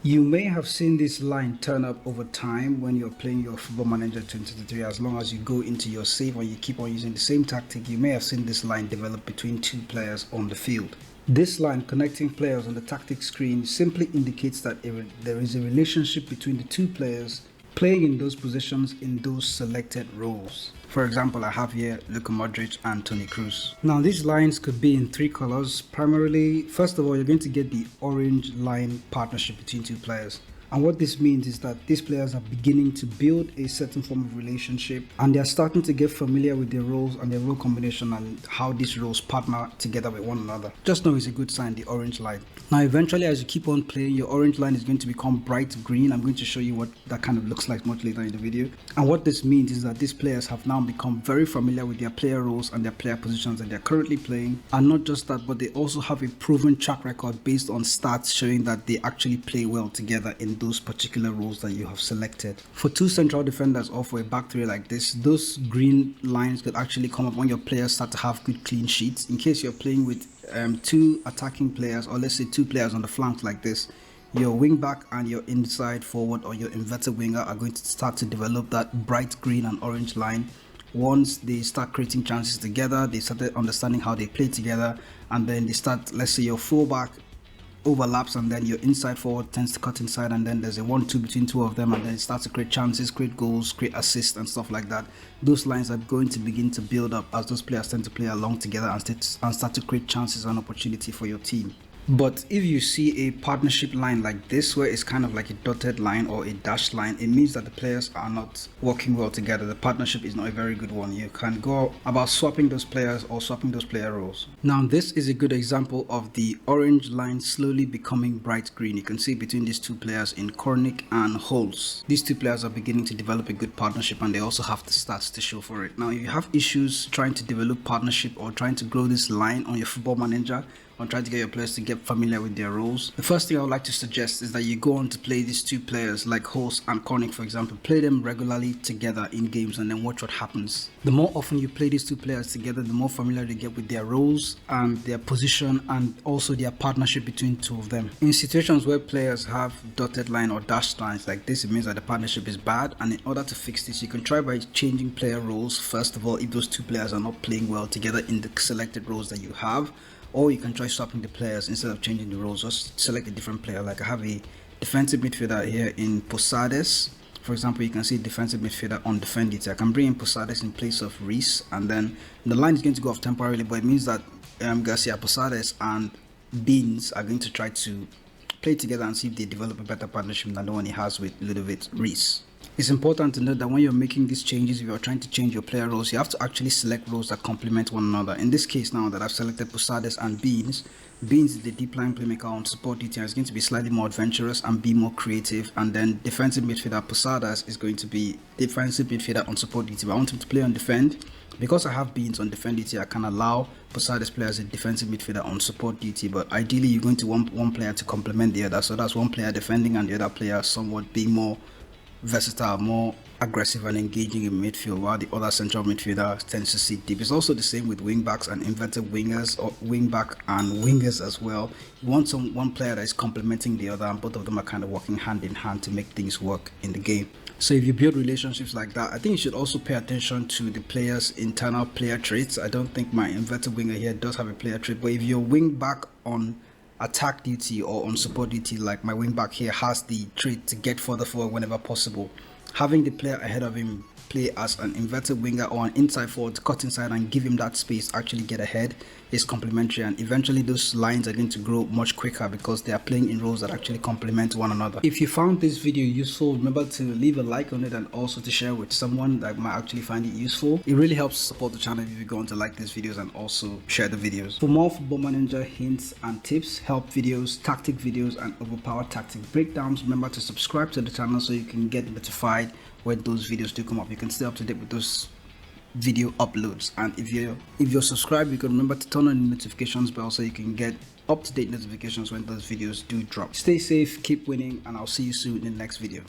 You may have seen this line turn up over time when you're playing your Football Manager 2023. As long as you go into your save and you keep on using the same tactic, you may have seen this line develop between two players on the field. This line connecting players on the tactic screen simply indicates that there is a relationship between the two players playing in those positions in those selected roles. For example, I have here Luka Modric and Toni Kroos. Now these lines could be in three colors. Primarily, first of all, you're going to get the orange line partnership between two players. And what this means is that these players are beginning to build a certain form of relationship and they're starting to get familiar with their roles and their role combination and how these roles partner together with one another. Just know it's a good sign, the orange line. Now eventually, as you keep on playing, your orange line is going to become bright green. I'm going to show you what that kind of looks like much later in the video. And what this means is that these players have now become very familiar with their player roles and their player positions that they're currently playing. And not just that, but they also have a proven track record based on stats showing that they actually play well together in those particular roles that you have selected. For two central defenders or for a back three like this, those green lines could actually come up when your players start to have good clean sheets. In case you're playing with two attacking players, or let's say two players on the flanks like this, your wing back and your inside forward or your inverted winger are going to start to develop that bright green and orange line. Once they start creating chances together, they started understanding how they play together, and then they start, let's say your fullback overlaps and then your inside forward tends to cut inside, and then there's a 1-2 between two of them, and then it starts to create chances, create goals, create assists and stuff like that. Those lines are going to begin to build up as those players tend to play along together and start to create chances and opportunity for your team. But if you see a partnership line like this, where it's kind of like a dotted line or a dashed line, it means that the players are not working well together. The partnership is not a very good one. You can go about swapping those players or swapping those player roles. Now this is a good example of the orange line slowly becoming bright green. You can see between these two players in Kornic and Holz. These two players are beginning to develop a good partnership and they also have the stats to show for it. Now if you have issues trying to develop partnership or trying to grow this line on your Football Manager, or trying to get your players to get familiar with their roles, the first thing I would like to suggest is that you go on to play these two players like Holz and Kornic, for example. Play them regularly together in games and then watch what happens. The more often you play these two players together, the more familiar they get with their roles and their position and also their partnership between two of them. In situations where players have dotted line or dashed lines like this, it means that the partnership is bad, and in order to fix this, you can try by changing player roles first of all if those two players are not playing well together in the selected roles that you have. Or you can try swapping the players instead of changing the roles. Just select a different player. Like I have a defensive midfielder here in Posades. For example, you can see defensive midfielder on Defendity. I can bring in Posades in place of Reese, and then the line is going to go off temporarily, but it means that Garcia Posades and Beans are going to try to play together and see if they develop a better partnership than the one he has with Ludovic Reese. It's important to note that when you're making these changes, if you're trying to change your player roles, you have to actually select roles that complement one another. In this case now that I've selected Posades and Beans, Beans is the deep line playmaker on support duty and is going to be slightly more adventurous and be more creative, and then defensive midfielder Posades is going to be defensive midfielder on support duty, but I want him to play on defend. Because I have Beans on defend duty, I can allow Posades play as a defensive midfielder on support duty, but ideally you're going to want one player to complement the other, so that's one player defending and the other player somewhat being more versatile, more aggressive and engaging in midfield, while the other central midfielder tends to sit deep. It's also the same with wing backs and inverted wingers, or wing back and wingers as well. You want one player that is complementing the other, and both of them are kind of working hand in hand to make things work in the game. So if you build relationships like that, I think you should also pay attention to the player's internal player traits. I don't think my inverted winger here does have a player trait, but if your wing back on attack duty or on support duty, like my wing back here, has the trait to get further forward whenever possible, having the player ahead of him play as an inverted winger or an inside forward to cut inside and give him that space, actually get ahead, is complementary, and eventually those lines are going to grow much quicker because they are playing in roles that actually complement one another. If you found this video useful, remember to leave a like on it and also to share with someone that might actually find it useful. It really helps support the channel if you go on to like these videos and also share the videos. For more Football Manager hints and tips, help videos, tactic videos and overpowered tactic breakdowns, remember to subscribe to the channel so you can get notified when those videos do come up. You can stay up to date with those video uploads, and if you're subscribed, you can remember to turn on the notifications bell so you can get up-to-date notifications when those videos do drop. Stay safe, keep winning, and I'll see you soon in the next video.